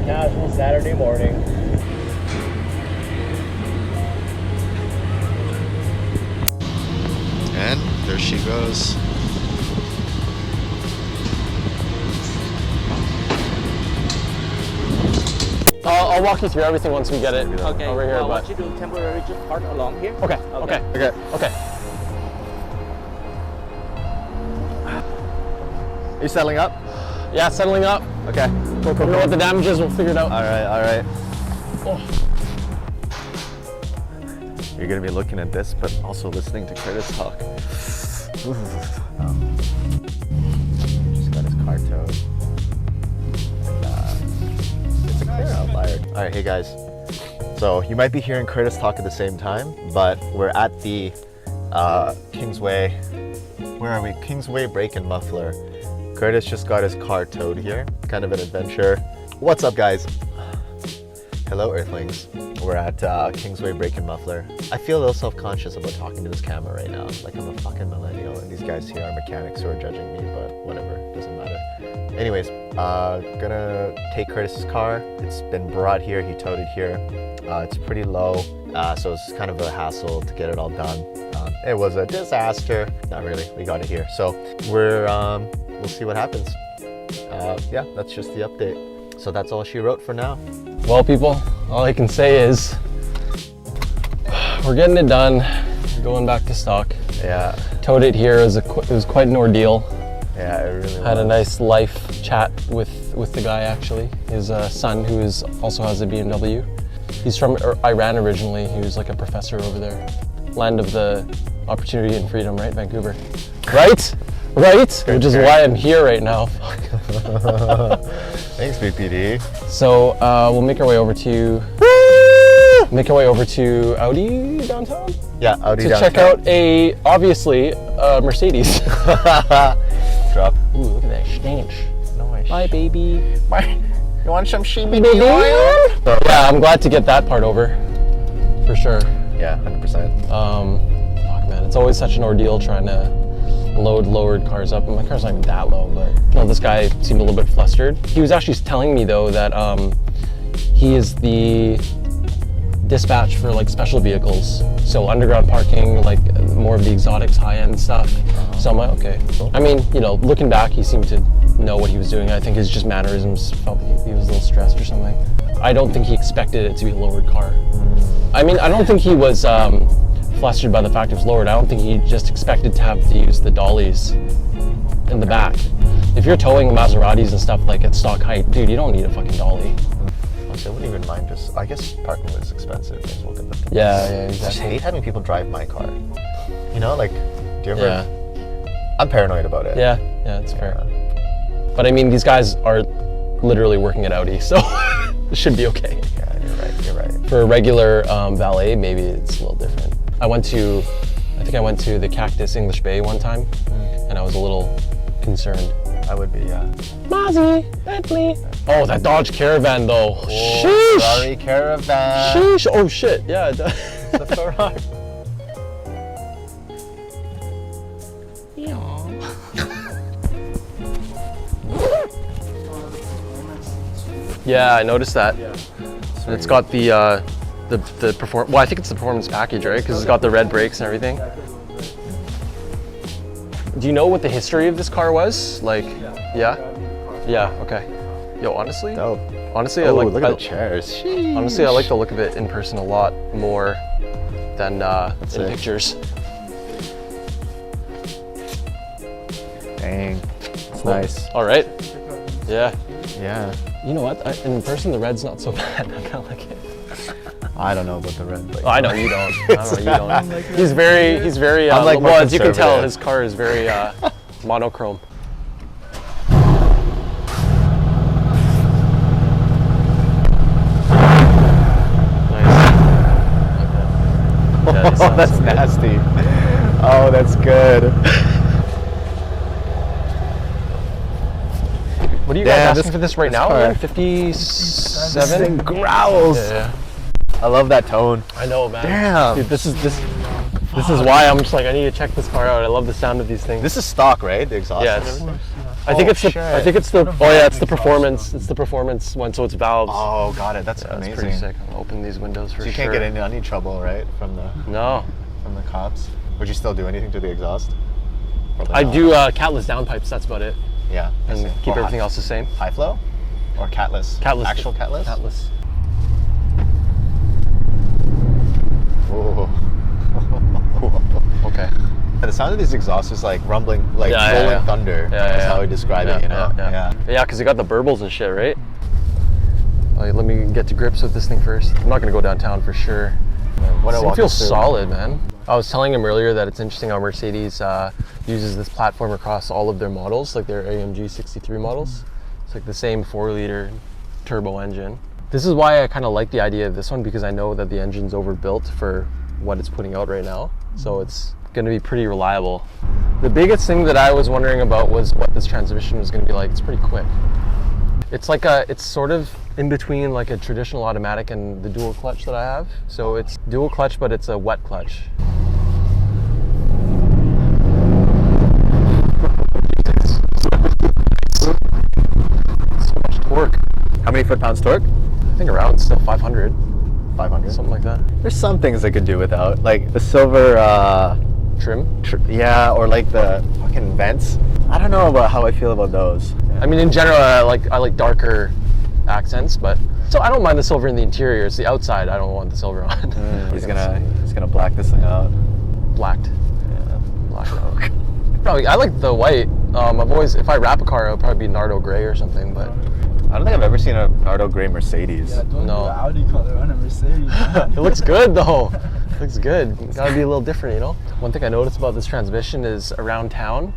Casual Saturday morning. And there she goes. I'll walk you through everything once we get it Okay. over here. Well, but what you do temporarily just park along here. okay. Are you settling up? Yeah, settling up. Okay. We know what the damage is. We'll figure it out. All right. Oh. You're gonna be looking at this, but also listening to Curtis talk. Just got his car towed. And, it's a clear outlier. All right, hey guys. So you might be hearing Curtis talk at the same time, but we're at the Kingsway. Where are we? Kingsway Brake and Muffler. Curtis just got his car towed here. Kind of an adventure. What's up, guys? Hello, Earthlings. We're at Kingsway Brake and Muffler. I feel a little self-conscious about talking to this camera right now. Like I'm a fucking millennial, and these guys here are mechanics who are judging me, but whatever, doesn't matter. Anyways, gonna take Curtis's car. It's been brought here, he towed it here. It's pretty low, so it's kind of a hassle to get it all done. It was a disaster. Not really, we got it here. So we'll see what happens. Yeah, that's just the update. So that's all she wrote for now. Well, people, all I can say is we're getting it done. We're going back to stock. Yeah. Towed it here. It was quite an ordeal. Yeah, it really Had was. a nice life chat with the guy, actually. His son, who also has a BMW. He's from Iran originally. He was like a professor over there. Land of the opportunity and freedom, right? Vancouver. Right? Which is why I'm here right now. Thanks, BPD. So we'll make our way over to Audi downtown. Yeah, Audi To downtown. check out obviously Mercedes. Drop. Ooh, look at that stench. Nice. Bye, baby. Bye. You want some CBD Baby. oil? Yeah, I'm glad to get that part over, for sure. Yeah, 100%. Fuck, man, it's always such an ordeal trying to load lowered cars up. And my car's not even that low, but this guy seemed a little bit flustered. He was actually telling me though that he is the dispatch for like special vehicles, so underground parking, like more of the exotics, high-end stuff. So I'm like, okay, cool. I mean, looking back, he seemed to know what he was doing. I think his just mannerisms felt he was a little stressed or something. I don't think he expected it to be a lowered car. I mean, I don't think he was flustered by the fact it was lowered. I don't think he just expected to have to use the dollies in the back. If you're towing Maseratis and stuff like at stock height, dude, you don't need a fucking dolly. Honestly, I wouldn't even mind I guess parking was expensive. May as well get the Yeah, I just exactly. hate having people drive my car. Do you ever? Yeah. I'm paranoid about it. Yeah, it's fair. But I mean, these guys are literally working at Audi, so it should be okay. Yeah, you're right. For a regular valet, maybe it's a little different. I think I went to the Cactus English Bay one time, and I was a little concerned. I would be, yeah. Mozzie, Bentley. Oh, that Dodge Caravan though. Oh, Sheesh. Ferrari Caravan. Sheesh. Oh shit, yeah. The Ferrari. Yeah, I noticed that. And it's got the well, I think it's the performance package, right? Because it's got the red brakes and everything. Do you know what the history of this car was? Like, yeah, okay. Yo, honestly, Dope. honestly, Oh, look at the chairs. Sheesh. honestly, I like the look of it in person a lot more than in pictures. Dang, it's nice. All right. Yeah. Yeah. You know what? In person, the red's not so bad. I kind of like it. I don't know about the red, but Oh, I know you don't. I know you don't. He's very. I'm like more well, as you can tell, conservative. his car is very monochrome. Nice. Oh, that's nasty. Oh, that's good. What are you Damn, guys asking for this right now? car. 57. Growls. Yeah. I love that tone. I know, man. Damn. Dude, this is why I'm just like I need to check this car out. I love the sound of these things. This is stock, right? The exhaust. Yeah, and it's- everything? I think it's the. shit. I think it's the. Oh yeah, it's the performance. It's the performance one. So it's valves. Oh, got it. That's Yeah, amazing. It's pretty sick. I'll open these windows for So you sure. can't get into any trouble, right? From the No, cops. Would you still do anything to the exhaust? Probably I not. do catless downpipes. That's about it, Yeah. I and see. keep Oh, everything else the same. High flow, or catless? Catless. Actual catless. Catless. Oh. Okay. The sound of these exhausts is like rumbling, like Yeah, rolling yeah. thunder. Yeah, That's yeah. how I describe it. You know. Yeah, because you got the burbles and shit, right? Like, let me get to grips with this thing first. I'm not gonna go downtown for sure. What This I thing walk feels us through- solid, man. I was telling him earlier that it's interesting how Mercedes uses this platform across all of their models, like their AMG 63 models. It's like the same 4-liter turbo engine. This is why I kind of like the idea of this one, because I know that the engine's overbuilt for what it's putting out right now. So it's going to be pretty reliable. The biggest thing that I was wondering about was what this transmission was going to be like. It's pretty quick. It's like it's sort of in between like a traditional automatic and the dual clutch that I have. So it's dual clutch, but it's a wet clutch. So much torque. How many foot-pounds torque? I think around still 500, 500. something like that. There's some things I could do without, like the silver. Trim. Yeah, or like the fucking vents. I don't know about how I feel about those. I mean, in general, I like darker accents, but so I don't mind the silver in the interior. It's the outside I don't want the silver on. He's gonna black this thing out. Blacked. Yeah. Blacked out. Probably. I like the white. I've always, if I wrap a car, it would probably be Nardo gray or something. But I don't think I've ever seen a Nardo gray Mercedes. Yeah, don't No. do Audi color on a Mercedes. it looks good though. It looks good. Gotta be a little different, you know. One thing I noticed about this transmission is around town.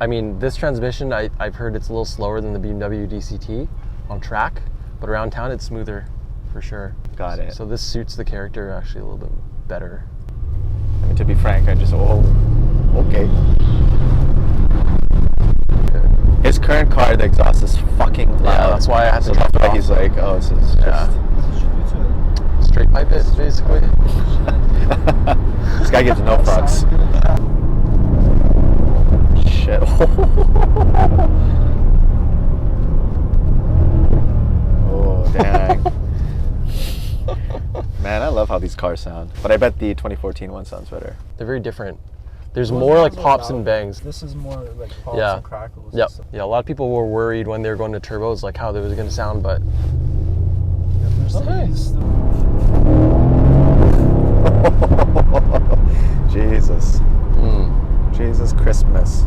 I mean, this transmission, I've heard it's a little slower than the BMW DCT on track, but around town it's smoother, for sure. Got it. So this suits the character actually a little bit better. I mean, to be frank, I just okay. His current car, the exhaust is fucking loud. Yeah, that's why I had to So drop that's it why off. he's like, oh, this is just. Yeah. Straight pipe it, basically. This guy gives no fucks. Shit. Oh, dang. Man, I love how these cars sound. But I bet the 2014 one sounds better. They're very different. There's more like pops and bangs. This is more like pops Yeah. and crackles. Yep. and stuff. Yeah, a lot of people were worried when they were going to turbos, like how they was going to sound, but Mercedes. Jesus. Jesus Christmas.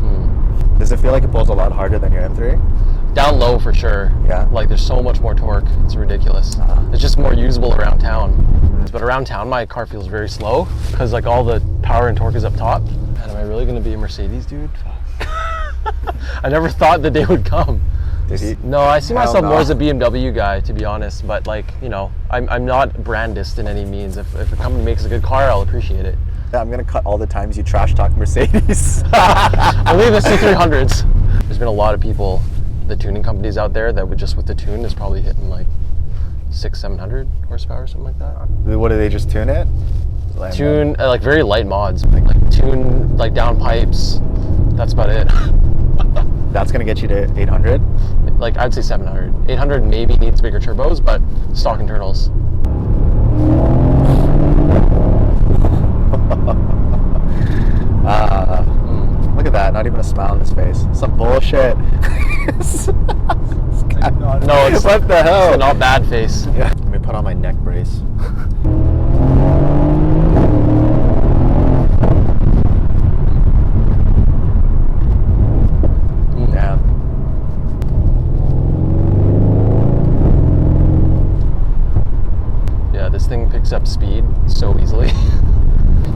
Does it feel like it pulls a lot harder than your M3? down low for sure. Yeah. Like there's so much more torque. It's ridiculous. It's just more usable around town. But around town, my car feels very slow because like all the power and torque is up top. Man, am I really gonna be a Mercedes dude? Fuck. I never thought the day would come. Did he? No, I see myself no. more as a BMW guy, to be honest. But like, you know, I'm not brandist in any means. If a company makes a good car, I'll appreciate it. Yeah, I'm gonna cut all the times you trash talk Mercedes. Only the C300s. There's been a lot of people, the tuning companies out there that would just with the tune is probably hitting like 600-700 horsepower or something like that. What do they just tune it? Tune like very light mods, like tune like down pipes. That's about it. That's gonna get you to 800. Like I'd say 700. 800 maybe needs bigger turbos, but stock internals. Look at that, not even a smile on his face. Some bullshit. No, it's what the hell? It's a not bad face. Yeah. Let me put on my neck brace.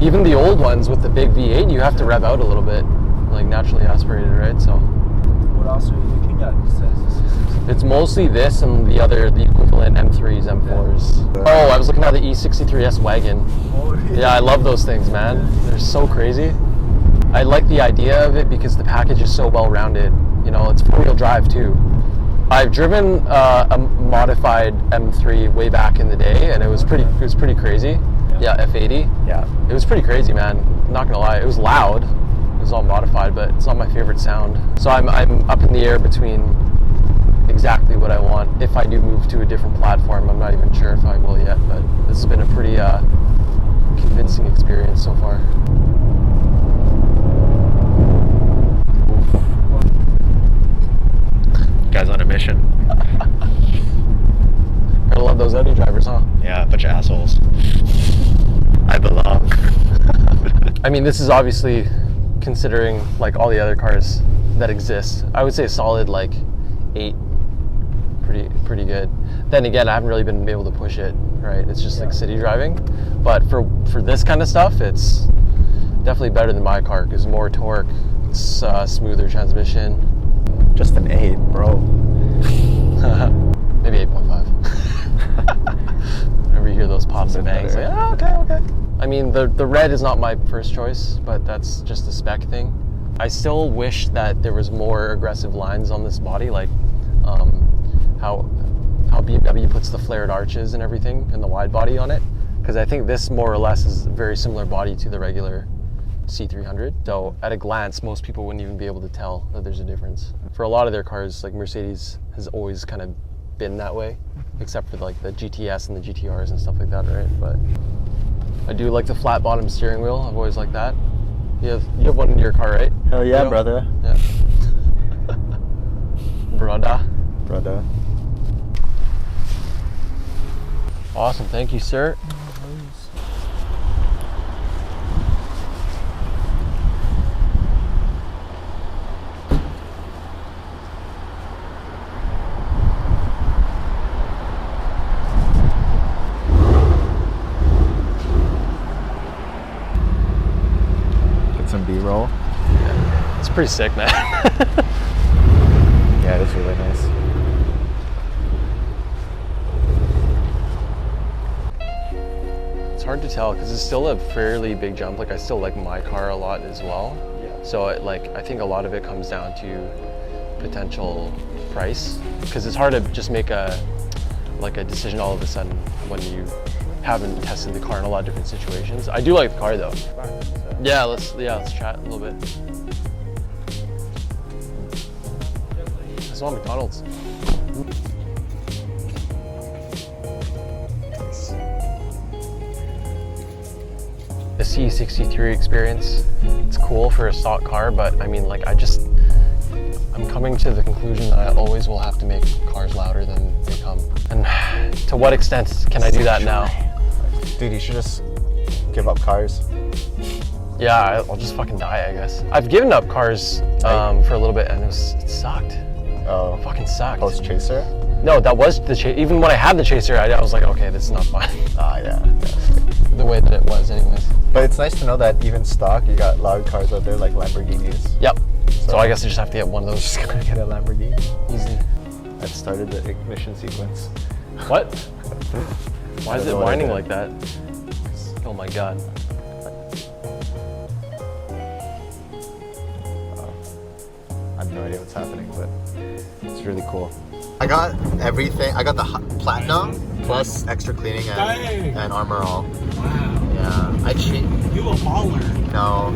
Even the old ones with the big V8, you have to rev out a little bit, like naturally aspirated, right? So What else are you looking at besides the it's mostly this and the equivalent M3s, M4s. Oh, I was looking at the E63S wagon. Oh, really? Yeah, I love those things, man. They're so crazy. I like the idea of it because the package is so well-rounded. You know, it's four-wheel drive too. I've driven a modified M3 way back in the day, and it was pretty crazy. Yeah, F80. Yeah. It was pretty crazy, man. I'm not gonna lie. It was loud. It was all modified, but it's not my favorite sound. So I'm up in the air between exactly what I want. If I do move to a different platform, I'm not even sure if I will yet, but this has been a pretty convincing experience so far. Guys on a mission. Gotta love those Audi drivers, huh? Yeah, a bunch of assholes. I belong. I mean, this is obviously, considering like all the other cars that exist, I would say a solid like 8. Pretty good. Then again, I haven't really been able to push it, right? It's just like city driving. But for this kind of stuff, it's definitely better than my car because more torque, it's smoother transmission. Just an 8, bro. Maybe 8.5. Whenever you hear those pops and bangs, like, oh, okay. I mean, the red is not my first choice, but that's just a spec thing. I still wish that there was more aggressive lines on this body, like how BMW puts the flared arches and everything and the wide body on it, because I think this more or less is a very similar body to the regular C300. So at a glance, most people wouldn't even be able to tell that there's a difference. For a lot of their cars, like Mercedes has always kind of been that way, except for like the GTS and the GTRs and stuff like that, right? But I do like the flat bottom steering wheel. I've always liked that. You have one in your car, right? Hell yeah, Leo? brother. Yeah. Brother. Awesome, thank you, sir. Get some B-roll. It's pretty sick, man. Yeah, it is really nice. It's hard to tell because it's still a fairly big jump. Like I still like my car a lot as well. Yeah. So I think a lot of it comes down to potential price, because it's hard to just make a decision all of a sudden when you haven't tested the car in a lot of different situations. I do like the car though. Yeah, let's chat a little bit. I saw McDonald's. The C63 experience, it's cool for a stock car, but I mean, like, I'm coming to the conclusion that I always will have to make cars louder than they come. And to what extent can I do that now? Dude, you should just give up cars. Yeah, I'll just fucking die, I guess. I've given up cars for a little bit, and it sucked. Oh. It fucking sucked. Post Chaser? No, that was the Chaser. Even when I had the Chaser, I was like, okay, this is not fun. Ah, yeah. The way that it was, anyways. But it's nice to know that even stock, you got loud cars out there like Lamborghinis. Yep. So I guess I just have to get one of those. Just gonna get a Lamborghini. Easy. I've started the ignition sequence. What? Why is it know what I whining did. like that? Oh my god. I have no idea what's happening, but it's really cool. I got everything. I got the platinum plus extra cleaning and armor all. Wow. Yeah, I cheat. You a baller. No.